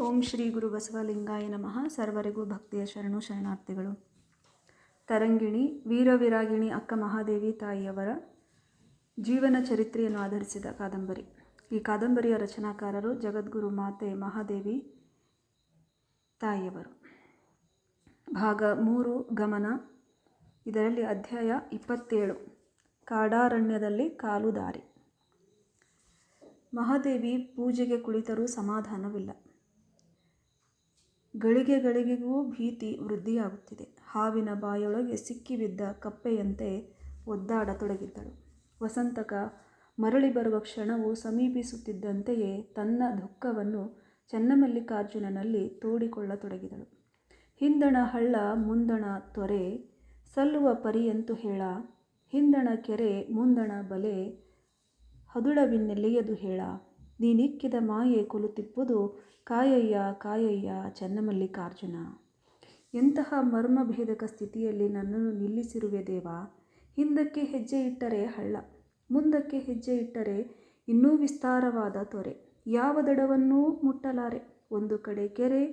ಓಂ ಶ್ರೀ ಗುರು ಬಸವಲಿಂಗಾಯ ನಮಃ. ಸರ್ವರಿಗೂ ಭಕ್ತಿಯ ಶರಣು ಶರಣಾರ್ಥಿಗಳು. ತರಂಗಿಣಿ ವೀರವಿರಾಗಿಣಿ ಅಕ್ಕ ಮಹಾದೇವಿ ತಾಯಿಯವರ ಜೀವನ ಚರಿತ್ರೆಯನ್ನು ಆಧರಿಸಿದ ಕಾದಂಬರಿ. ಈ ಕಾದಂಬರಿಯ ರಚನಾಕಾರರು ಜಗದ್ಗುರು ಮಾತೆ ಮಹಾದೇವಿ ತಾಯಿಯವರು. ಭಾಗ 3 ಗಮನ. ಇದರಲ್ಲಿ ಅಧ್ಯಾಯ 27 ಕಾಡಾರಣ್ಯದಲ್ಲಿ ಕಾಲು ದಾರಿ. ಮಹಾದೇವಿ ಪೂಜೆಗೆ ಕುಳಿತರೂ ಸಮಾಧಾನವಿಲ್ಲ. ಗಳಿಗೆಗಳಿಗೆಗೂ ಭೀತಿ ವೃದ್ಧಿಯಾಗುತ್ತಿದೆ. ಹಾವಿನ ಬಾಯೊಳಗೆ ಸಿಕ್ಕಿಬಿದ್ದ ಕಪ್ಪೆಯಂತೆ ಒದ್ದಾಡತೊಡಗಿದ್ದಳು. ವಸಂತಕ ಮರಳಿ ಬರುವ ಕ್ಷಣವು ಸಮೀಪಿಸುತ್ತಿದ್ದಂತೆಯೇ ತನ್ನ ದುಃಖವನ್ನು ಚನ್ನಮಲ್ಲಿಕಾರ್ಜುನನಲ್ಲಿ ತೋಡಿಕೊಳ್ಳತೊಡಗಿದಳು. ಹಿಂದಣ ಹಳ್ಳ ಮುಂದಣ ತೊರೆ ಸಲ್ಲುವ ಪರಿಯಂತು ಹೇಳ, ಹಿಂದಣ ಕೆರೆ ಮುಂದಣ ಬಲೆ ಹದುಳವಿನ್ನೆಲೆಯದು ಹೇಳ, ನೀನಿಕ್ಕಿದ ಮಾಯೆ ಕೊಲುತಿಪ್ಪುದು ಕಾಯಯ್ಯ ಕಾಯಯ್ಯ ಚನ್ನಮಲ್ಲಿಕಾರ್ಜುನ. ಎಂತಹ ಮರ್ಮಭೇದಕ ಸ್ಥಿತಿಯಲ್ಲಿ ನನ್ನನ್ನು ನಿಲ್ಲಿಸಿರುವೆ ದೇವ. ಹಿಂದಕ್ಕೆ ಹೆಜ್ಜೆ ಇಟ್ಟರೆ ಹಳ್ಳ, ಮುಂದಕ್ಕೆ ಹೆಜ್ಜೆ ಇಟ್ಟರೆ ಇನ್ನೂ ವಿಸ್ತಾರವಾದ ತೊರೆ. ಯಾವ ದಡವನ್ನೂ ಮುಟ್ಟಲಾರೆ. ಒಂದು ಕಡೆ ಕೆರೆ,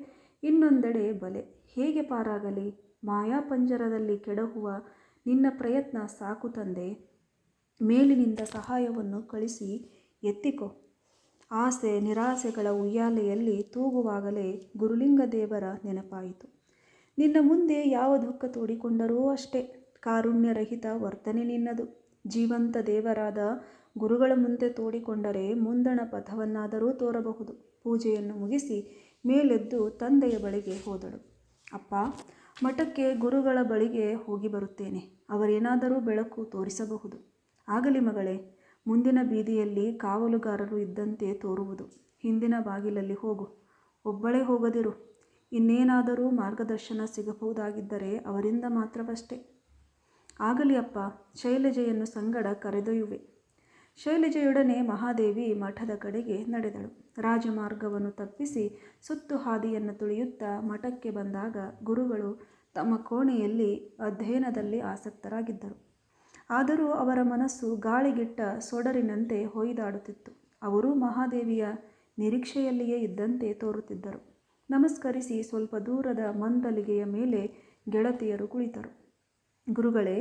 ಇನ್ನೊಂದೆಡೆ ಬಲೆ. ಹೇಗೆ ಪಾರಾಗಲಿ? ಮಾಯಾಪಂಜರದಲ್ಲಿ ಕೆಡಹುವ ನಿನ್ನ ಪ್ರಯತ್ನ ಸಾಕು ತಂದೆ. ಮೇಲಿನಿಂದ ಸಹಾಯವನ್ನು ಕಳಿಸಿ ಎತ್ತಿಕೊ. ಆಸೆ ನಿರಾಸೆಗಳ ಉಯ್ಯಾಲೆಯಲ್ಲಿ ತೂಗುವಾಗಲೇ ಗುರುಲಿಂಗ ದೇವರ ನೆನಪಾಯಿತು. ನಿನ್ನ ಮುಂದೆ ಯಾವ ದುಃಖ ತೋಡಿಕೊಂಡರೂ ಅಷ್ಟೇ ಕಾರುಣ್ಯರಹಿತ ವರ್ತನೆ ನಿನ್ನದು. ಜೀವಂತ ದೇವರಾದ ಗುರುಗಳ ಮುಂದೆ ತೋಡಿಕೊಂಡರೆ ಮುಂದಣ ಪಥವನ್ನಾದರೂ ತೋರಬಹುದು. ಪೂಜೆಯನ್ನು ಮುಗಿಸಿ ಮೇಲೆದ್ದು ತಂದೆಯ ಬಳಿಗೆ ಹೋದಳು. ಅಪ್ಪ, ಮಠಕ್ಕೆ ಗುರುಗಳ ಬಳಿಗೆ ಹೋಗಿ ಬರುತ್ತೇನೆ. ಅವರೇನಾದರೂ ಬೆಳಕು ತೋರಿಸಬಹುದು. ಆಗಲಿ ಮಗಳೇ. ಮುಂದಿನ ಬೀದಿಯಲ್ಲಿ ಕಾವಲುಗಾರರು ಇದ್ದಂತೆ ತೋರುವುದು. ಹಿಂದಿನ ಬಾಗಿಲಲ್ಲಿ ಹೋಗು. ಒಬ್ಬಳೇ ಹೋಗದಿರು. ಇನ್ನೇನಾದರೂ ಮಾರ್ಗದರ್ಶನ ಸಿಗಬಹುದಾಗಿದ್ದರೆ ಅವರಿಂದ ಮಾತ್ರವಷ್ಟೇ. ಆಗಲಿ ಅಪ್ಪ, ಶೈಲಜೆಯನ್ನು ಸಂಗಡ ಕರೆದೊಯ್ಯುವೆ. ಶೈಲಜೆಯೊಡನೆ ಮಹಾದೇವಿ ಮಠದ ಕಡೆಗೆ ನಡೆದಳು. ರಾಜಮಾರ್ಗವನ್ನು ತಪ್ಪಿಸಿ ಸುತ್ತು ಹಾದಿಯನ್ನು ತುಳಿಯುತ್ತಾ ಮಠಕ್ಕೆ ಬಂದಾಗ ಗುರುಗಳು ತಮ್ಮ ಕೋಣೆಯಲ್ಲಿ ಅಧ್ಯಯನದಲ್ಲಿ ಆಸಕ್ತರಾಗಿದ್ದರು. ಆದರೂ ಅವರ ಮನಸ್ಸು ಗಾಳಿಗಿಟ್ಟ ಸೊಡರಿನಂತೆ ಹೊಯ್ದಾಡುತ್ತಿತ್ತು. ಅವರು ಮಹಾದೇವಿಯ ನಿರೀಕ್ಷೆಯಲ್ಲಿಯೇ ಇದ್ದಂತೆ ತೋರುತ್ತಿದ್ದರು. ನಮಸ್ಕರಿಸಿ ಸ್ವಲ್ಪ ದೂರದ ಮಂದಲಿಗೆಯ ಮೇಲೆ ಗೆಳತಿಯರು ಕುಳಿತರು. ಗುರುಗಳೇ,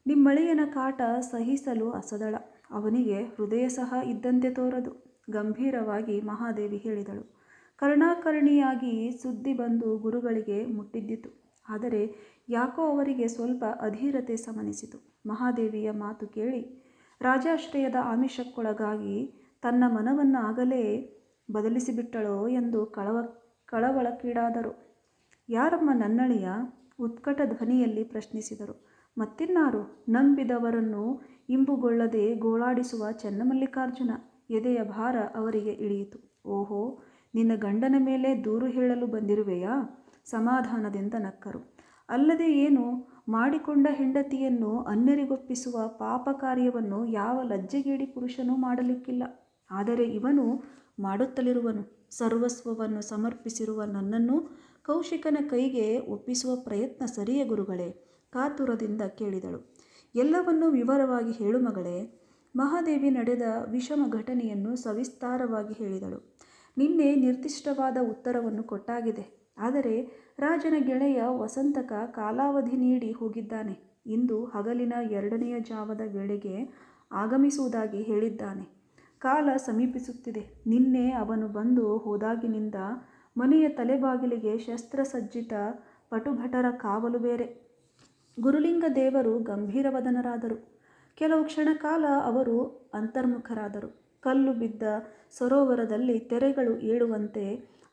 ನಿಮ್ಮಳೆಯನ ಕಾಟ ಸಹಿಸಲು ಅಸದಳ. ಅವನಿಗೆ ಹೃದಯ ಸಹ ಇದ್ದಂತೆ ತೋರದು, ಗಂಭೀರವಾಗಿ ಮಹಾದೇವಿ ಹೇಳಿದಳು. ಕರ್ಣಾಕರ್ಣಿಯಾಗಿ ಸುದ್ದಿ ಬಂದು ಗುರುಗಳಿಗೆ ಮುಟ್ಟಿದ್ದಿತು. ಆದರೆ ಯಾಕೋ ಅವರಿಗೆ ಸ್ವಲ್ಪ ಅಧೀರತೆ ಸಮನಿಸಿತು. ಮಹಾದೇವಿಯ ಮಾತು ಕೇಳಿ ರಾಜಾಶ್ರಯದ ಆಮಿಷಕ್ಕೊಳಗಾಗಿ ತನ್ನ ಮನವನ್ನಾಗಲೇ ಬದಲಿಸಿಬಿಟ್ಟಳೋ ಎಂದು ಕಳವಳಕ್ಕೀಡಾದರು. ಯಾರಮ್ಮ ನನ್ನಳಿಯ? ಉತ್ಕಟ ಧ್ವನಿಯಲ್ಲಿ ಪ್ರಶ್ನಿಸಿದರು. ಮತ್ತಿನ್ನಾರು? ನಂಬಿದವರನ್ನು ಇಂಬುಗೊಳ್ಳದೆ ಗೋಳಾಡಿಸುವ ಚನ್ನಮಲ್ಲಿಕಾರ್ಜುನ. ಎದೆಯ ಭಾರ ಅವರಿಗೆ ಇಳಿಯಿತು. ಓಹೋ, ನಿನ್ನ ಗಂಡನ ಮೇಲೆ ದೂರು ಹೇಳಲು ಬಂದಿರುವೆಯಾ? ಸಮಾಧಾನದಿಂದ ನಕ್ಕರು. ಅಲ್ಲದೆ ಏನು? ಮಾಡಿಕೊಂಡ ಹೆಂಡತಿಯನ್ನು ಅನ್ಯರಿಗೊಪ್ಪಿಸುವ ಪಾಪ ಕಾರ್ಯವನ್ನು ಯಾವ ಲಜ್ಜೆಗೇಡಿ ಪುರುಷನೂ ಮಾಡಲಿಕ್ಕಿಲ್ಲ. ಆದರೆ ಇವನು ಮಾಡುತ್ತಲಿರುವನು. ಸರ್ವಸ್ವವನ್ನು ಸಮರ್ಪಿಸಿರುವ ನನ್ನನ್ನು ಕೌಶಿಕನ ಕೈಗೆ ಒಪ್ಪಿಸುವ ಪ್ರಯತ್ನ ಸರಿಯೇ ಗುರುಗಳೇ? ಕಾತುರದಿಂದ ಕೇಳಿದಳು. ಎಲ್ಲವನ್ನೂ ವಿವರವಾಗಿ ಹೇಳು ಮಗಳೇ. ಮಹಾದೇವಿ ನಡೆದ ವಿಷಮ ಘಟನೆಯನ್ನು ಸವಿಸ್ತಾರವಾಗಿ ಹೇಳಿದಳು. ನಿನ್ನೆ ನಿರ್ದಿಷ್ಟವಾದ ಉತ್ತರವನ್ನು ಕೊಟ್ಟಾಗಿದೆ. ಆದರೆ ರಾಜನ ಗೆಳೆಯ ವಸಂತಕ ಕಾಲಾವಧಿ ನೀಡಿ ಹೋಗಿದ್ದಾನೆ. ಇಂದು ಹಗಲಿನ 2ನೇ ಜಾವದ ವೇಳೆಗೆ ಆಗಮಿಸುವುದಾಗಿ ಹೇಳಿದ್ದಾನೆ. ಕಾಲ ಸಮೀಪಿಸುತ್ತಿದೆ. ನಿನ್ನೆ ಅವನು ಬಂದು ಹೋದಾಗಿನಿಂದ ಮನೆಯ ತಲೆಬಾಗಿಲಿಗೆ ಶಸ್ತ್ರಸಜ್ಜಿತ ಪಟುಭಟರ ಕಾವಲು ಬೇರೆ. ಗುರುಲಿಂಗ ದೇವರು ಗಂಭೀರವದನರಾದರು. ಕೆಲವು ಕ್ಷಣ ಕಾಲ ಅವರು ಅಂತರ್ಮುಖರಾದರು. ಕಲ್ಲು ಬಿದ್ದ ಸರೋವರದಲ್ಲಿ ತೆರೆಗಳು ಏಳುವಂತೆ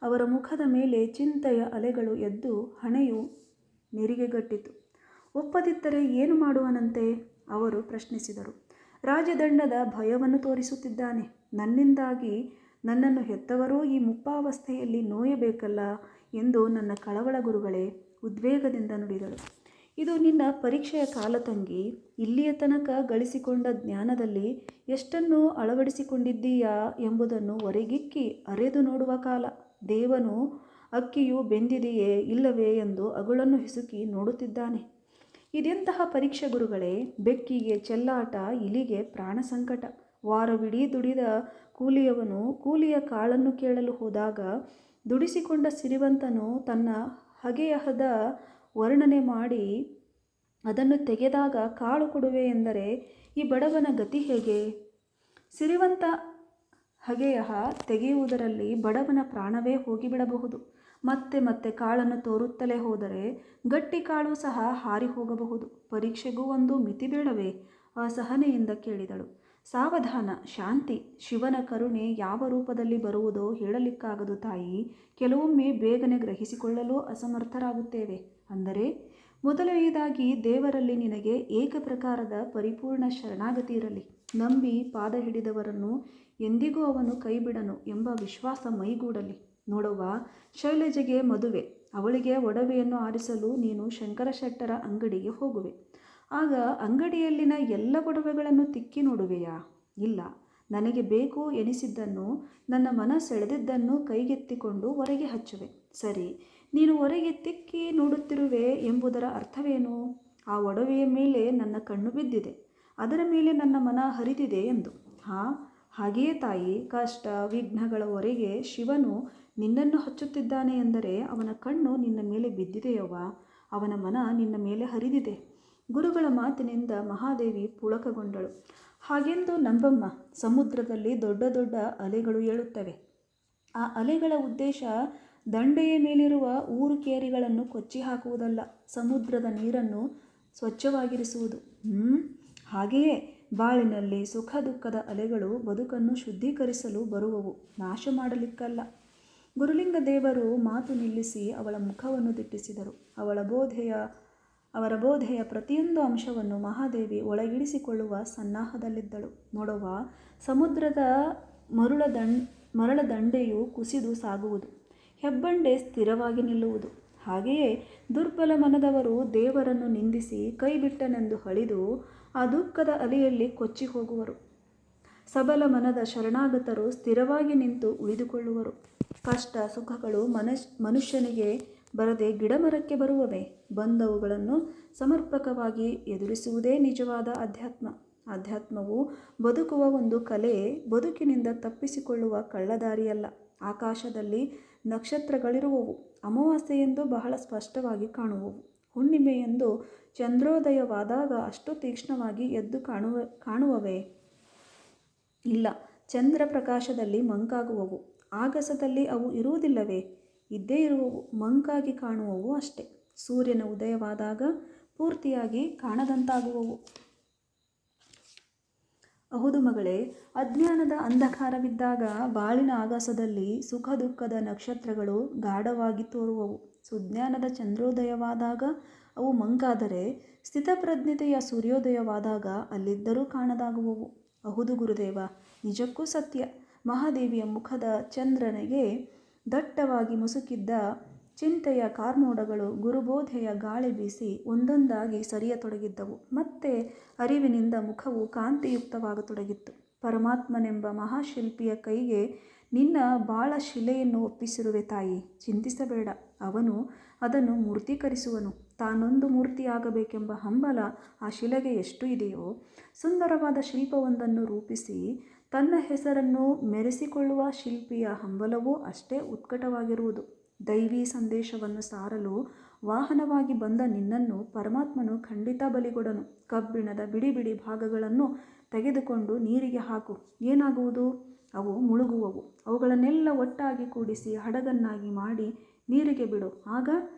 ಅವರ ಮುಖದ ಮೇಲೆ ಚಿಂತೆಯ ಅಲೆಗಳು ಎದ್ದು ಹಣೆಯು ನೆರಿಗೆಗಟ್ಟಿತು. ಒಪ್ಪದಿದ್ದರೆ ಏನು ಮಾಡುವನಂತೆ? ಅವರು ಪ್ರಶ್ನಿಸಿದರು. ರಾಜದಂಡದ ಭಯವನ್ನು ತೋರಿಸುತ್ತಿದ್ದಾನೆ. ನನ್ನಿಂದಾಗಿ ನನ್ನನ್ನು ಹೆತ್ತವರೂ ಈ ಮುಪ್ಪಾವಸ್ಥೆಯಲ್ಲಿ ನೋಯಬೇಕಲ್ಲ ಎಂದು ನನ್ನ ಕಳವಳ ಗುರುಗಳೇ, ಉದ್ವೇಗದಿಂದ ನುಡಿದಳು. ಇದು ನಿನ್ನ ಪರೀಕ್ಷೆಯ ಕಾಲ ತಂಗಿ. ಇಲ್ಲಿಯ ತನಕ ಗಳಿಸಿಕೊಂಡ ಜ್ಞಾನದಲ್ಲಿ ಎಷ್ಟನ್ನು ಅಳವಡಿಸಿಕೊಂಡಿದ್ದೀಯಾ ಎಂಬುದನ್ನು ಹೊರಗಿಕ್ಕಿ ಅರೆದು ನೋಡುವ ಕಾಲ. ದೇವನು ಅಕ್ಕಿಯು ಬೆಂದಿದೆಯೇ ಇಲ್ಲವೇ ಎಂದು ಅಗುಳನ್ನು ಹಿಸುಕಿ ನೋಡುತ್ತಿದ್ದಾನೆ. ಇದೆಂತಹ ಪರೀಕ್ಷೆ ಗುರುಗಳೇ? ಬೆಕ್ಕಿಗೆ ಚೆಲ್ಲಾಟ, ಇಲಿಗೆ ಪ್ರಾಣ ಸಂಕಟ. ವಾರವಿಡೀ ದುಡಿದ ಕೂಲಿಯವನು ಕೂಲಿಯ ಕಾಳನ್ನು ಕೇಳಲು ಹೋದಾಗ ದುಡಿಸಿಕೊಂಡ ಸಿರಿವಂತನು ತನ್ನ ಹಗೆಯಹದ ವರ್ಣನೆ ಮಾಡಿ ಅದನ್ನು ತೆಗೆದಾಗ ಕಾಳು ಕೊಡುವೆ ಎಂದರೆ ಈ ಬಡವನ ಗತಿ ಹೇಗೆ? ಸಿರಿವಂತ ಹಗೆಯಹ ತೆಗೆಯುವುದರಲ್ಲಿ ಬಡವನ ಪ್ರಾಣವೇ ಹೋಗಿಬಿಡಬಹುದು. ಮತ್ತೆ ಮತ್ತೆ ಕಾಳನ್ನು ತೋರುತ್ತಲೇ ಹೋದರೆ ಗಟ್ಟಿ ಕಾಳು ಸಹ ಹಾರಿ ಹೋಗಬಹುದು. ಪರೀಕ್ಷೆಗೂ ಒಂದು ಮಿತಿ ಬೇಡವೇ? ಅಸಹನೆಯಿಂದ ಕೇಳಿದಳು. ಸಾವಧಾನ, ಶಾಂತಿ. ಶಿವನ ಕರುಣೆ ಯಾವ ರೂಪದಲ್ಲಿ ಬರುವುದೋ ಹೇಳಲಿಕ್ಕಾಗದು ತಾಯಿ. ಕೆಲವೊಮ್ಮೆ ಬೇಗನೆ ಗ್ರಹಿಸಿಕೊಳ್ಳಲು ಅಸಮರ್ಥರಾಗುತ್ತೇವೆ. ಅಂದರೆ ಮೊದಲನೆಯದಾಗಿ ದೇವರಲ್ಲಿ ನಿನಗೆ ಏಕಪ್ರಕಾರದ ಪರಿಪೂರ್ಣ ಶರಣಾಗತಿ ಇರಲಿ. ನಂಬಿ ಪಾದ ಹಿಡಿದವರನ್ನು ಎಂದಿಗೂ ಅವನು ಕೈಬಿಡನು ಎಂಬ ವಿಶ್ವಾಸ ಮೈಗೂಡಲಿ. ನೋಡುವ, ಶೈಲಜೆಗೆ ಮದುವೆ. ಅವಳಿಗೆ ಒಡವೆಯನ್ನು ಆರಿಸಲು ನೀನು ಶಂಕರ ಶೆಟ್ಟರ ಅಂಗಡಿಗೆ ಹೋಗುವೆ. ಆಗ ಅಂಗಡಿಯಲ್ಲಿನ ಎಲ್ಲ ಒಡವೆಗಳನ್ನು ತಿಕ್ಕಿ ನೋಡುವೆಯಾ? ಇಲ್ಲ. ನನಗೆ ಬೇಕು ಎನಿಸಿದ್ದನ್ನು, ನನ್ನ ಮನ ಸೆಳೆದಿದ್ದನ್ನು ಕೈಗೆತ್ತಿಕೊಂಡು ಹೊರಗೆ ಹಚ್ಚುವೆ. ಸರಿ, ನೀನು ಹೊರಗೆ ತಿಕ್ಕಿ ನೋಡುತ್ತಿರುವೆ ಎಂಬುದರ ಅರ್ಥವೇನು? ಆ ಒಡವೆಯ ಮೇಲೆ ನನ್ನ ಕಣ್ಣು ಬಿದ್ದಿದೆ, ಅದರ ಮೇಲೆ ನನ್ನ ಮನ ಹರಿದಿದೆ ಎಂದು. ಹಾಗೆಯೇ ತಾಯಿ. ಕಷ್ಟ ವಿಘ್ನಗಳ ಹೊರಗೆ ಶಿವನು ನಿನ್ನನ್ನು ಹಚ್ಚುತ್ತಿದ್ದಾನೆ ಎಂದರೆ ಅವನ ಕಣ್ಣು ನಿನ್ನ ಮೇಲೆ ಬಿದ್ದಿದೆಯವ್ವ, ಅವನ ಮನ ನಿನ್ನ ಮೇಲೆ ಹರಿದಿದೆ. ಗುರುಗಳ ಮಾತಿನಿಂದ ಮಹಾದೇವಿ ಪುಳಕಗೊಂಡಳು. ಹಾಗೆಂದು ನಂಬಮ್ಮ. ಸಮುದ್ರದಲ್ಲಿ ದೊಡ್ಡ ದೊಡ್ಡ ಅಲೆಗಳು ಏಳುತ್ತವೆ. ಆ ಅಲೆಗಳ ಉದ್ದೇಶ ದಂಡೆಯ ಮೇಲಿರುವ ಊರು ಕೇರಿಗಳನ್ನು ಕೊಚ್ಚಿ ಹಾಕುವುದಲ್ಲ, ಸಮುದ್ರದ ನೀರನ್ನು ಸ್ವಚ್ಛವಾಗಿರಿಸುವುದು. ಹಾಗೆಯೇ ಬಾಳಿನಲ್ಲಿ ಸುಖ ದುಃಖದ ಅಲೆಗಳು ಬದುಕನ್ನು ಶುದ್ಧೀಕರಿಸಲು ಬರುವವು, ನಾಶ ಮಾಡಲಿಕ್ಕಲ್ಲ. ಗುರುಲಿಂಗ ದೇವರು ಮಾತು ನಿಲ್ಲಿಸಿ ಅವಳ ಮುಖವನ್ನು ದಿಟ್ಟಿಸಿದರು. ಅವರ ಬೋಧೆಯ ಪ್ರತಿಯೊಂದು ಅಂಶವನ್ನು ಮಹಾದೇವಿ ಒಳಗಿಡಿಸಿಕೊಳ್ಳುವ ಸನ್ನಾಹದಲ್ಲಿದ್ದಳು. ನೋಡುವ, ಸಮುದ್ರದ ಮರಳ ದಂಡೆಯು ಕುಸಿದು ಸಾಗುವುದು, ಹೆಬ್ಬಂಡೆ ಸ್ಥಿರವಾಗಿ ನಿಲ್ಲುವುದು. ಹಾಗೆಯೇ ದುರ್ಬಲ ಮನದವರು ದೇವರನ್ನು ನಿಂದಿಸಿ ಕೈ ಬಿಟ್ಟನೆಂದು ಹಳಿದು ಆ ದುಃಖದ ಅಲೆಯಲ್ಲಿ ಕೊಚ್ಚಿ ಹೋಗುವರು. ಸಬಲ ಮನದ ಶರಣಾಗತರು ಸ್ಥಿರವಾಗಿ ನಿಂತು ಉಳಿದುಕೊಳ್ಳುವರು. ಕಷ್ಟ ಸುಖಗಳು ಮನುಷ್ಯನಿಗೆ ಬರದೆ ಗಿಡಮರಕ್ಕೆ ಬರುವವೆ. ಬಂದವುಗಳನ್ನು ಸಮರ್ಪಕವಾಗಿ ಎದುರಿಸುವುದೇ ನಿಜವಾದ ಅಧ್ಯಾತ್ಮ. ಅಧ್ಯಾತ್ಮವು ಬದುಕುವ ಒಂದು ಕಲೆ, ಬದುಕಿನಿಂದ ತಪ್ಪಿಸಿಕೊಳ್ಳುವ ಕಳ್ಳದಾರಿಯಲ್ಲ. ಆಕಾಶದಲ್ಲಿ ನಕ್ಷತ್ರಗಳಿರುವವು, ಅಮಾವಾಸ್ಯೆಯೆಂದು ಬಹಳ ಸ್ಪಷ್ಟವಾಗಿ ಕಾಣುವವು. ಹುಣ್ಣಿಮೆಯೆಂದು ಚಂದ್ರೋದಯವಾದಾಗ ಅಷ್ಟು ತೀಕ್ಷ್ಣವಾಗಿ ಎದ್ದು ಕಾಣುವವೇ? ಇಲ್ಲ. ಚಂದ್ರ ಪ್ರಕಾಶದಲ್ಲಿ ಮಂಕಾಗುವವು. ಆಗಸದಲ್ಲಿ ಅವು ಇರುವುದಿಲ್ಲವೇ? ಇದ್ದೇ ಇರುವವು, ಮಂಕಾಗಿ ಕಾಣುವವು ಅಷ್ಟೇ. ಸೂರ್ಯನ ಉದಯವಾದಾಗ ಪೂರ್ತಿಯಾಗಿ ಕಾಣದಂತಾಗುವವು. ಹೌದು ಮಗಳೇ, ಅಜ್ಞಾನದ ಅಂಧಕಾರವಿದ್ದಾಗ ಬಾಳಿನ ಆಗಸದಲ್ಲಿ ಸುಖ ದುಃಖದ ನಕ್ಷತ್ರಗಳು ಗಾಢವಾಗಿ ತೋರುವವು. ಸುಜ್ಞಾನದ ಚಂದ್ರೋದಯವಾದಾಗ ಅವು ಮಂಕಾದರೆ, ಸ್ಥಿತಪ್ರಜ್ಞತೆಯ ಸೂರ್ಯೋದಯವಾದಾಗ ಅಲ್ಲಿದ್ದರೂ ಕಾಣದಾಗುವವು. ಹೌದು ಗುರುದೇವ, ನಿಜಕ್ಕೂ ಸತ್ಯ. ಮಹಾದೇವಿಯ ಮುಖದ ಚಂದ್ರನಿಗೆ ದಟ್ಟವಾಗಿ ಮುಸುಕಿದ್ದ ಚಿಂತೆಯ ಕಾರ್ಮೋಡಗಳು ಗುರುಬೋಧೆಯ ಗಾಳಿ ಬೀಸಿ ಒಂದೊಂದಾಗಿ ಸರಿಯತೊಡಗಿದ್ದವು. ಮತ್ತೆ ಅರಿವಿನಿಂದ ಮುಖವು ಕಾಂತಿಯುಕ್ತವಾಗತೊಡಗಿತ್ತು. ಪರಮಾತ್ಮನೆಂಬ ಮಹಾಶಿಲ್ಪಿಯ ಕೈಗೆ ನಿನ್ನ ಬಾಳ ಶಿಲೆಯನ್ನು ಒಪ್ಪಿಸಿರುವೆ ತಾಯಿ. ಚಿಂತಿಸಬೇಡ, ಅವನು ಅದನ್ನು ಮೂರ್ತೀಕರಿಸುವನು. ತಾನೊಂದು ಮೂರ್ತಿಯಾಗಬೇಕೆಂಬ ಹಂಬಲ ಆ ಶಿಲೆಗೆ ಎಷ್ಟು ಇದೆಯೋ, ಸುಂದರವಾದ ಶಿಲ್ಪವೊಂದನ್ನು ರೂಪಿಸಿ ತನ್ನ ಹೆಸರನ್ನು ಮೆರೆಸಿಕೊಳ್ಳುವ ಶಿಲ್ಪಿಯ ಹಂಬಲವೂ ಅಷ್ಟೇ ಉತ್ಕಟವಾಗಿರುವುದು. ದೈವಿ ಸಂದೇಶವನ್ನು ಸಾರಲು ವಾಹನವಾಗಿ ಬಂದ ನಿನ್ನನ್ನು ಪರಮಾತ್ಮನು ಖಂಡಿತ ಬಲಿಗೊಡನು. ಕಬ್ಬಿಣದ ಬಿಡಿ ಬಿಡಿ ಭಾಗಗಳನ್ನು ತೆಗೆದುಕೊಂಡು ನೀರಿಗೆ ಹಾಕು, ಏನಾಗುವುದು? ಅವು ಮುಳುಗುವವು. ಅವುಗಳನ್ನೆಲ್ಲ ಒಟ್ಟಾಗಿ ಕೂಡಿಸಿ ಹಡಗನ್ನಾಗಿ ಮಾಡಿ ನೀರಿಗೆ ಬಿಡು, ಆಗ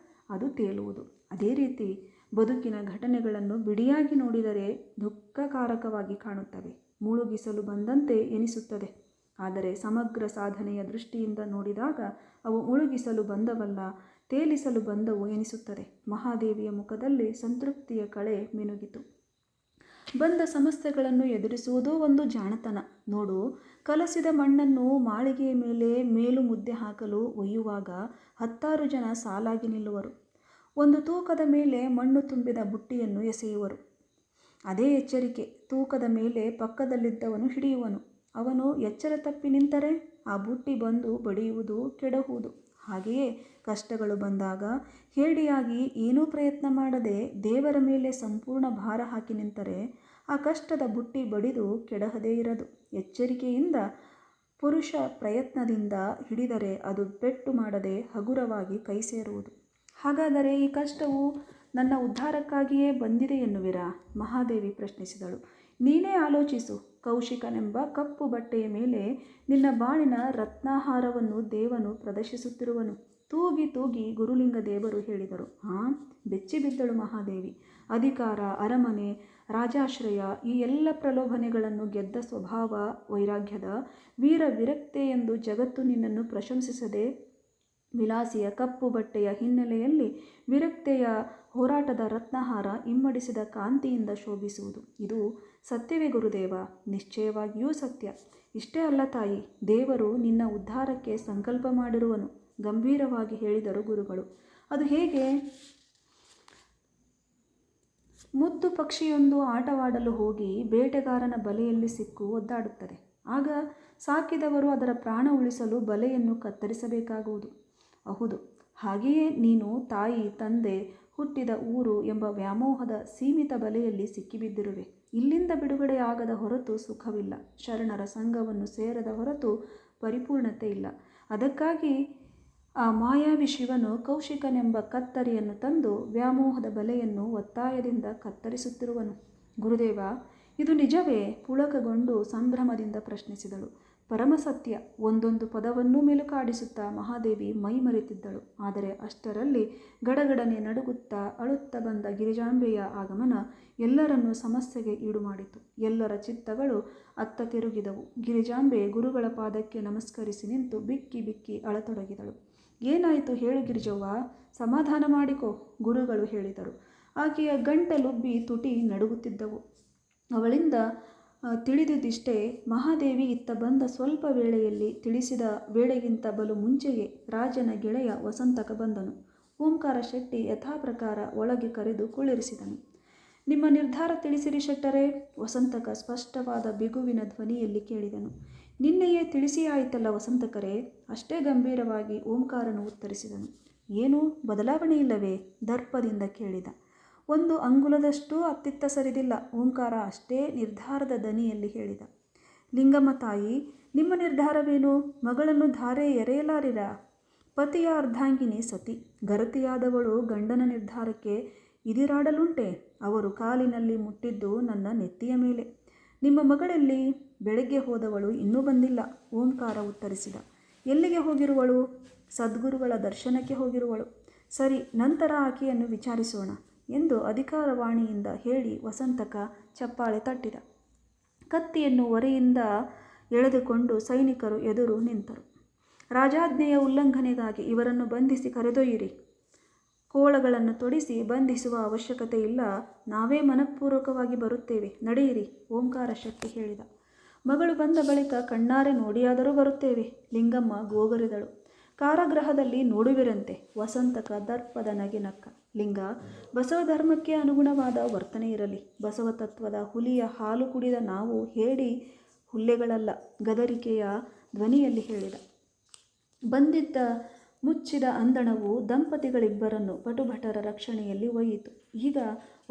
ಅದು ತೇಲುವುದು. ಅದೇ ರೀತಿ ಬದುಕಿನ ಘಟನೆಗಳನ್ನು ಬಿಡಿಯಾಗಿ ನೋಡಿದರೆ ದುಃಖಕಾರಕವಾಗಿ ಕಾಣುತ್ತವೆ, ಮುಳುಗಿಸಲು ಬಂದಂತೆ ಎನಿಸುತ್ತದೆ. ಆದರೆ ಸಮಗ್ರ ಸಾಧನೆಯ ದೃಷ್ಟಿಯಿಂದ ನೋಡಿದಾಗ ಅವು ಮುಳುಗಿಸಲು ಬಂದವಲ್ಲ, ತೇಲಿಸಲು ಬಂದವು ಎನಿಸುತ್ತದೆ. ಮಹಾದೇವಿಯ ಮುಖದಲ್ಲಿ ಸಂತೃಪ್ತಿಯ ಕಳೆ ಮಿನುಗಿತು. ಬಂದ ಸಮಸ್ಯೆಗಳನ್ನು ಎದುರಿಸುವುದೂ ಒಂದು ಜಾಣತನ. ನೋಡು, ಕಲಸಿದ ಮಣ್ಣನ್ನು ಮಾಳಿಗೆಯ ಮೇಲೆ ಮೇಲು ಮುದ್ದೆ ಹಾಕಲು ಒಯ್ಯುವಾಗ 10 ಜನ ಸಾಲಾಗಿ ನಿಲ್ಲುವರು. ಒಂದು ತೂಕದ ಮೇಲೆ ಮಣ್ಣು ತುಂಬಿದ ಬುಟ್ಟಿಯನ್ನು ಎಸೆಯುವರು. ಅದೇ ಎಚ್ಚರಿಕೆ. ತೂಕದ ಮೇಲೆ ಪಕ್ಕದಲ್ಲಿದ್ದವನು ಹಿಡಿಯುವನು. ಅವನು ಎಚ್ಚರ ತಪ್ಪಿ ನಿಂತರೆ ಆ ಬುಟ್ಟಿ ಬಂದು ಬಡಿಯುವುದು, ಕೆಡಹುವುದು. ಹಾಗೆಯೇ ಕಷ್ಟಗಳು ಬಂದಾಗ ಹೇಡಿಯಾಗಿ ಏನೂ ಪ್ರಯತ್ನ ಮಾಡದೆ ದೇವರ ಮೇಲೆ ಸಂಪೂರ್ಣ ಭಾರ ಹಾಕಿ ನಿಂತರೆ ಆ ಕಷ್ಟದ ಬುಟ್ಟಿ ಬಡಿದು ಕೆಡಹದೇ ಇರದು. ಎಚ್ಚರಿಕೆಯಿಂದ ಪುರುಷ ಪ್ರಯತ್ನದಿಂದ ಹಿಡಿದರೆ ಅದು ಪೆಟ್ಟು ಮಾಡದೆ ಹಗುರವಾಗಿ ಕೈ ಸೇರುವುದು. ಹಾಗಾದರೆ ಈ ಕಷ್ಟವು ನನ್ನ ಉದ್ಧಾರಕ್ಕಾಗಿಯೇ ಬಂದಿದೆ ಎನ್ನುವಿರಾ? ಮಹಾದೇವಿ ಪ್ರಶ್ನಿಸಿದಳು. ನೀನೇ ಆಲೋಚಿಸು. ಕೌಶಿಕನೆಂಬ ಕಪ್ಪು ಬಟ್ಟೆಯ ಮೇಲೆ ನಿನ್ನ ಬಾಳಿನ ರತ್ನಾಹಾರವನ್ನು ದೇವನು ಪ್ರದರ್ಶಿಸುತ್ತಿರುವನು. ತೂಗಿ ತೂಗಿ ಗುರುಲಿಂಗ ದೇವರು ಹೇಳಿದರು. ಬೆಚ್ಚಿಬಿದ್ದಳು ಮಹಾದೇವಿ. ಅಧಿಕಾರ, ಅರಮನೆ, ರಾಜಾಶ್ರಯ ಈ ಎಲ್ಲ ಪ್ರಲೋಭನೆಗಳನ್ನು ಗೆದ್ದ ಸ್ವಭಾವ ವೈರಾಗ್ಯದ ವೀರ ವಿರಕ್ತೆ ಎಂದು ಜಗತ್ತು ನಿನ್ನನ್ನು ಪ್ರಶಂಸಿಸದೆ ವಿಲಾಸಿಯ ಕಪ್ಪು ಬಟ್ಟೆಯ ಹಿನ್ನೆಲೆಯಲ್ಲಿ ವಿರಕ್ತೆಯ ಹೋರಾಟದ ರತ್ನಹಾರ ಇಮ್ಮಡಿಸಿದ ಕಾಂತಿಯಿಂದ ಶೋಭಿಸುವುದು. ಇದು ಸತ್ಯವೇ ಗುರುದೇವ? ನಿಶ್ಚಯವಾಗಿಯೂ ಸತ್ಯ. ಇಷ್ಟೇ ಅಲ್ಲ ತಾಯಿ, ದೇವರು ನಿನ್ನ ಉದ್ಧಾರಕ್ಕೆ ಸಂಕಲ್ಪ ಮಾಡಿರುವನು, ಗಂಭೀರವಾಗಿ ಹೇಳಿದರು ಗುರುಗಳು. ಅದು ಹೇಗೆ? ಮುದ್ದು ಪಕ್ಷಿಯೊಂದು ಆಟವಾಡಲು ಹೋಗಿ ಬೇಟೆಗಾರನ ಬಲೆಯಲ್ಲಿ ಸಿಕ್ಕು ಒದ್ದಾಡುತ್ತದೆ. ಆಗ ಸಾಕಿದವರು ಅದರ ಪ್ರಾಣ ಉಳಿಸಲು ಬಲೆಯನ್ನು ಕತ್ತರಿಸಬೇಕಾಗುವುದು. ಹೌದು, ಹಾಗೆಯೇ ನೀನು ತಾಯಿ, ತಂದೆ, ಹುಟ್ಟಿದ ಊರು ಎಂಬ ವ್ಯಾಮೋಹದ ಸೀಮಿತ ಬಲೆಯಲ್ಲಿ ಸಿಕ್ಕಿಬಿದ್ದಿರುವೆ. ಇಲ್ಲಿಂದ ಬಿಡುಗಡೆಯಾಗದ ಹೊರತು ಸುಖವಿಲ್ಲ. ಶರಣರ ಸಂಘವನ್ನು ಸೇರದ ಹೊರತು ಪರಿಪೂರ್ಣತೆ ಇಲ್ಲ. ಅದಕ್ಕಾಗಿ ಆ ಮಾಯಾವಿ ಶಿವನು ಕೌಶಿಕನೆಂಬ ಕತ್ತರಿಯನ್ನು ತಂದು ವ್ಯಾಮೋಹದ ಬಲೆಯನ್ನು ಒತ್ತಾಯದಿಂದ ಕತ್ತರಿಸುತ್ತಿರುವನು. ಗುರುದೇವ, ಇದು ನಿಜವೇ? ಪುಳಕಗೊಂಡು ಸಂಭ್ರಮದಿಂದ ಪ್ರಶ್ನಿಸಿದಳು. ಪರಮಸತ್ಯ. ಒಂದೊಂದು ಪದವನ್ನೂ ಮೆಲುಕಾಡಿಸುತ್ತಾ ಮಹಾದೇವಿ ಮೈ ಮರೆತಿದ್ದಳು. ಆದರೆ ಅಷ್ಟರಲ್ಲಿ ಗಡಗಡನೆ ನಡುಗುತ್ತಾ ಅಳುತ್ತಾ ಬಂದ ಗಿರಿಜಾಂಬೆಯ ಆಗಮನ ಎಲ್ಲರನ್ನೂ ಸಮಸ್ಯೆಗೆ ಈಡು ಮಾಡಿತು. ಎಲ್ಲರ ಚಿತ್ತಗಳು ಅತ್ತ ತಿರುಗಿದವು. ಗಿರಿಜಾಂಬೆ ಗುರುಗಳ ಪಾದಕ್ಕೆ ನಮಸ್ಕರಿಸಿ ನಿಂತು ಬಿಕ್ಕಿ ಬಿಕ್ಕಿ ಅಳತೊಡಗಿದಳು. ಏನಾಯಿತು ಹೇಳು ಗಿರಿಜವ್ವ, ಸಮಾಧಾನ ಮಾಡಿಕೊ, ಗುರುಗಳು ಹೇಳಿದರು. ಆಕೆಯ ಗಂಟಲುಬ್ಬಿ ತುಟಿ ನಡುಗುತ್ತಿದ್ದವು. ಅವಳಿಂದ ತಿಳಿದಿದ್ದಿಷ್ಟೇ, ಮಹಾದೇವಿ ಇತ್ತ ಬಂದ ಸ್ವಲ್ಪ ವೇಳೆಯಲ್ಲಿ ತಿಳಿಸಿದ ವೇಳೆಗಿಂತ ಬಲು ಮುಂಚೆಯೇ ರಾಜನ ಗೆಳೆಯ ವಸಂತಕ ಬಂದನು. ಓಂಕಾರ ಶೆಟ್ಟಿ ಯಥಾಪ್ರಕಾರ ಒಳಗೆ ಕರೆದು ಕುಳ್ಳಿರಿಸಿದನು. ನಿಮ್ಮ ನಿರ್ಧಾರ ತಿಳಿಸಿರಿ ಶೆಟ್ಟರೇ, ವಸಂತಕ ಸ್ಪಷ್ಟವಾದ ಬಿಗುವಿನ ಧ್ವನಿಯಲ್ಲಿ ಕೇಳಿದನು. ನಿನ್ನೆಯೇ ತಿಳಿಸಿಯಾಯಿತಲ್ಲ ವಸಂತಕರೇ, ಅಷ್ಟೇ ಗಂಭೀರವಾಗಿ ಓಂಕಾರನು ಉತ್ತರಿಸಿದನು. ಏನು ಬದಲಾವಣೆ ಇಲ್ಲವೇ? ದರ್ಪದಿಂದ ಕೇಳಿದ. ಒಂದು ಅಂಗುಲದಷ್ಟೂ ಅತ್ತಿತ್ತ ಸರಿದಿಲ್ಲ, ಓಂಕಾರ ಅಷ್ಟೇ ನಿರ್ಧಾರದ ದನಿಯಲ್ಲಿ ಹೇಳಿದ. ಲಿಂಗಮ್ಮ ತಾಯಿ, ನಿಮ್ಮ ನಿರ್ಧಾರವೇನು? ಮಗಳನ್ನು ಧಾರೆ ಎರೆಯಲಾರಿರ? ಪತಿಯ ಅರ್ಧಾಂಗಿನಿ ಸತಿ, ಗರತಿಯಾದವಳು ಗಂಡನ ನಿರ್ಧಾರಕ್ಕೆ ಇದಿರಾಡಲುಂಟೆ? ಅವರು ಕಾಲಿನಲ್ಲಿ ಮುಟ್ಟಿದ್ದು ನನ್ನ ನೆತ್ತಿಯ ಮೇಲೆ. ನಿಮ್ಮ ಮಗಳಲ್ಲಿ? ಬೆಳಗ್ಗೆ ಹೋದವಳು ಇನ್ನೂ ಬಂದಿಲ್ಲ, ಓಂಕಾರ ಉತ್ತರಿಸಿದ. ಎಲ್ಲಿಗೆ ಹೋಗಿರುವಳು? ಸದ್ಗುರುಗಳ ದರ್ಶನಕ್ಕೆ ಹೋಗಿರುವಳು. ಸರಿ, ನಂತರ ಆಕೆಯನ್ನು ವಿಚಾರಿಸೋಣ ಎಂದು ಅಧಿಕಾರವಾಣಿಯಿಂದ ಹೇಳಿ ವಸಂತಕ ಚಪ್ಪಾಳೆ ತಟ್ಟಿದ. ಕತ್ತಿಯನ್ನು ಒರೆಯಿಂದ ಎಳೆದುಕೊಂಡು ಸೈನಿಕರು ಎದುರು ನಿಂತರು. ರಾಜಾಜ್ಞೆಯ ಉಲ್ಲಂಘನೆಗಾಗಿ ಇವರನ್ನು ಬಂಧಿಸಿ ಕರೆದೊಯ್ಯಿರಿ. ಕೋಳಗಳನ್ನು ತೊಡಿಸಿ ಬಂಧಿಸುವ ಅವಶ್ಯಕತೆ ಇಲ್ಲ, ನಾವೇ ಮನಃಪೂರ್ವಕವಾಗಿ ಬರುತ್ತೇವೆ, ನಡೆಯಿರಿ, ಓಂಕಾರ ಶೆಟ್ಟಿ ಹೇಳಿದ. ಮಗಳು ಬಂದ ಬಳಿಕ ಕಣ್ಣಾರೆ ನೋಡಿಯಾದರೂ ಬರುತ್ತೇವೆ, ಲಿಂಗಮ್ಮ ಗೋಗರಿದಳು. ಕಾರಾಗೃಹದಲ್ಲಿ ನೋಡುವಿರಂತೆ, ವಸಂತಕ ದರ್ಪದ ನಗೆ ನಕ್ಕ. ಲಿಂಗ, ಬಸವ ಧರ್ಮಕ್ಕೆ ಅನುಗುಣವಾದ ವರ್ತನೆ ಇರಲಿ. ಬಸವ ತತ್ವದ ಹುಲಿಯ ಹಾಲು ಕುಡಿದ ನಾವು ಹೇಡಿ ಹುಲ್ಲೆಗಳಲ್ಲ, ಗದರಿಕೆಯ ಧ್ವನಿಯಲ್ಲಿ ಹೇಳಿದ. ಬಂದಿದ್ದ ಮುಚ್ಚಿದ ಅಂದಣವು ದಂಪತಿಗಳಿಬ್ಬರನ್ನು ಪಟುಭಟರ ರಕ್ಷಣೆಯಲ್ಲಿ ಒಯ್ಯಿತು. ಈಗ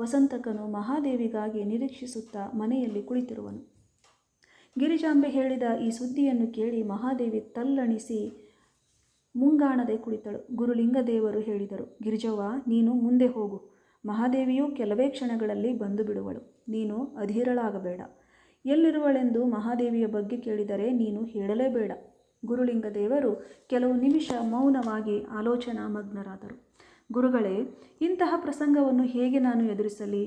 ವಸಂತಕನು ಮಹಾದೇವಿಗಾಗಿ ನಿರೀಕ್ಷಿಸುತ್ತಾ ಮನೆಯಲ್ಲಿ ಕುಳಿತಿರುವನು. ಗಿರಿಜಾಂಬೆ ಹೇಳಿದ ಈ ಸುದ್ದಿಯನ್ನು ಕೇಳಿ ಮಹಾದೇವಿ ತಲ್ಲಣಿಸಿ ಮುಂಗಾಣದೆ ಕುಳಿತಳು. ಗುರುಲಿಂಗದೇವರು ಹೇಳಿದರು. ಗಿರಿಜವ್ವ, ನೀನು ಮುಂದೆ ಹೋಗು. ಮಹಾದೇವಿಯು ಕೆಲವೇ ಕ್ಷಣಗಳಲ್ಲಿ ಬಂದು ಬಿಡುವಳು. ನೀನು ಅಧೀರಳಾಗಬೇಡ. ಎಲ್ಲಿರುವಳೆಂದು ಮಹಾದೇವಿಯ ಬಗ್ಗೆ ಕೇಳಿದರೆ ನೀನು ಹೇಳಲೇಬೇಡ. ಗುರುಲಿಂಗದೇವರು ಕೆಲವು ನಿಮಿಷ ಮೌನವಾಗಿ ಆಲೋಚನಾ ಮಗ್ನರಾದರು. ಗುರುಗಳೇ, ಇಂತಹ ಪ್ರಸಂಗವನ್ನು ಹೇಗೆ ನಾನು ಎದುರಿಸಲಿ?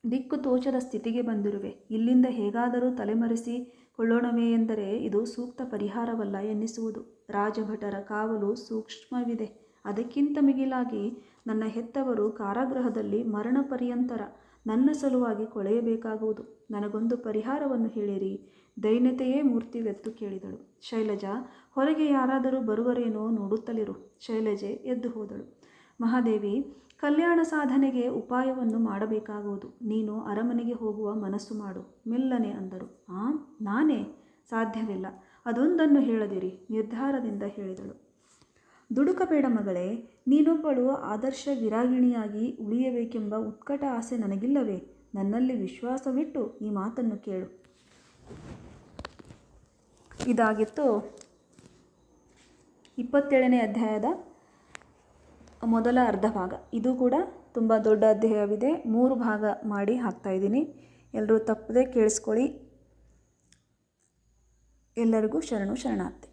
ದಿಕ್ಕು ತೋಚದ ಸ್ಥಿತಿಗೆ ಬಂದಿರುವೆ. ಇಲ್ಲಿಂದ ಹೇಗಾದರೂ ತಲೆಮರೆಸಿ ಕೊಳ್ಳೋಣವೇ ಎಂದರೆ ಇದು ಸೂಕ್ತ ಪರಿಹಾರವಲ್ಲ ಎನ್ನಿಸುವುದು. ರಾಜಭಟರ ಕಾವಲು ಸೂಕ್ಷ್ಮವಿದೆ. ಅದಕ್ಕಿಂತ ಮಿಗಿಲಾಗಿ ನನ್ನ ಹೆತ್ತವರು ಕಾರಾಗೃಹದಲ್ಲಿ ಮರಣ ಪರ್ಯಂತರ ನನ್ನ ಸಲುವಾಗಿ ಕೊಳೆಯಬೇಕಾಗುವುದು. ನನಗೊಂದು ಪರಿಹಾರವನ್ನು ಹೇಳಿರಿ. ದೈನ್ಯತೆಯೇ ಮೂರ್ತಿವೆತ್ತು ಕೇಳಿದಳು. ಶೈಲಜಾ, ಹೊರಗೆ ಯಾರಾದರೂ ಬರುವರೇನೋ ನೋಡುತ್ತಲಿರು. ಶೈಲಜೆ ಎದ್ದು ಹೋದಳು. ಮಹಾದೇವಿ, ಕಲ್ಯಾಣ ಸಾಧನೆಗೆ ಉಪಾಯವನ್ನು ಮಾಡಬೇಕಾಗುವುದು. ನೀನು ಅರಮನೆಗೆ ಹೋಗುವ ಮನಸ್ಸು ಮಾಡು, ಮೆಲ್ಲನೆ ಅಂದರು. ನಾನೇ? ಸಾಧ್ಯವಿಲ್ಲ. ಅದೊಂದನ್ನು ಹೇಳದಿರಿ, ನಿರ್ಧಾರದಿಂದ ಹೇಳಿದಳು. ದುಡುಕಬೇಡ ಮಗಳೇ, ನೀನೊಬ್ಬಳು ಆದರ್ಶ ವಿರಾಗಿಣಿಯಾಗಿ ಉಳಿಯಬೇಕೆಂಬ ಉತ್ಕಟ ಆಸೆ ನನಗಿಲ್ಲವೇ? ನನ್ನಲ್ಲಿ ವಿಶ್ವಾಸವಿಟ್ಟು ಈ ಮಾತನ್ನು ಕೇಳು. ಇದಾಗಿತ್ತು 27ನೇ ಅಧ್ಯಾಯದ ಮೊದಲ ಅರ್ಧ ಭಾಗ. ಇದು ಕೂಡ ತುಂಬ ದೊಡ್ಡ ಅಧ್ಯಾಯವಿದೆ. 3 ಭಾಗ ಮಾಡಿ ಹಾಕ್ತಾಯಿದ್ದೀನಿ. ಎಲ್ಲರೂ ತಪ್ಪದೆ ಕೇಳಿಸ್ಕೊಳ್ಳಿ. ಎಲ್ಲರಿಗೂ ಶರಣು ಶರಣಾರ್ಥಿ.